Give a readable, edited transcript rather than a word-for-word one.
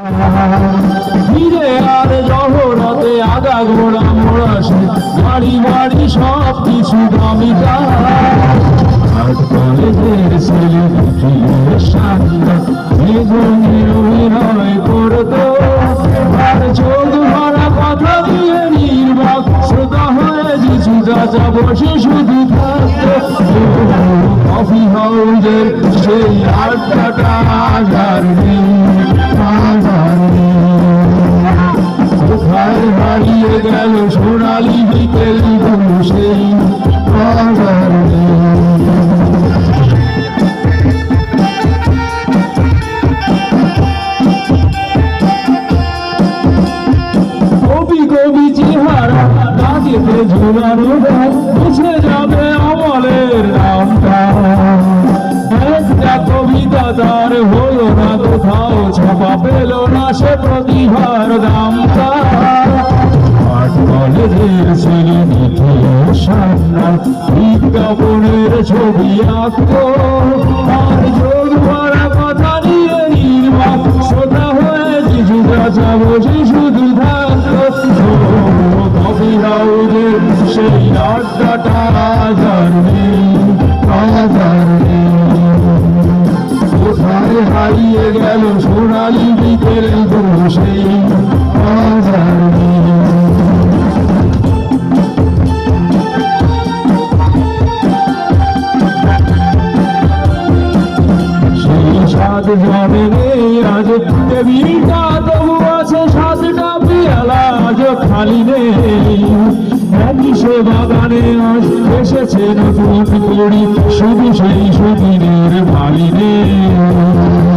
ফিরে আর জহরতে আগা ঘোড়া মোড়াসে বাড়ি বাড়ি সব কিছু দামি কলেজের ছেলে অভিনয় করতো আর চোখ ভরা কথা দিয়ে নির্বাক শ্রোতা হয়ে যিশু চাচা বসে শুধু থাকতো কফি হাউজের সেই আড্ডাটা আধার নেই কোথায় হারিয়ে গেল সোনালি বিকেল সেই আধার নেই। কবি কবি চেহারা কাজেতে ঝুলানো মুছে যাবে আমলের নামটা একটা কবিতা তার হলো না কোথাও ছাপা পেল না সে প্রতিভার দামটা কলেজের ছেলে সামনার বিজ্ঞাপনের ছবি আঁকতো আর যোগ ভরা কথা নিয়ে নির্বাক শ্রোতা হয়ে যিশু চাচা বসে শুধু থাকতো কফি হাউজের সেই আড্ডাটা আধার নেই আধার নেই। কোথায় হারিয়ে গেল সোনালি বিকেল সেই আধার নেই। সাত জনে নেই আজ টেবিলটা তবু আছে সাতটা পেয়ালা আজ খালি নেই একই সে বাগানে আজ এসেছে নতুন করি শুধু সেই সুদিনের ভালি নেই।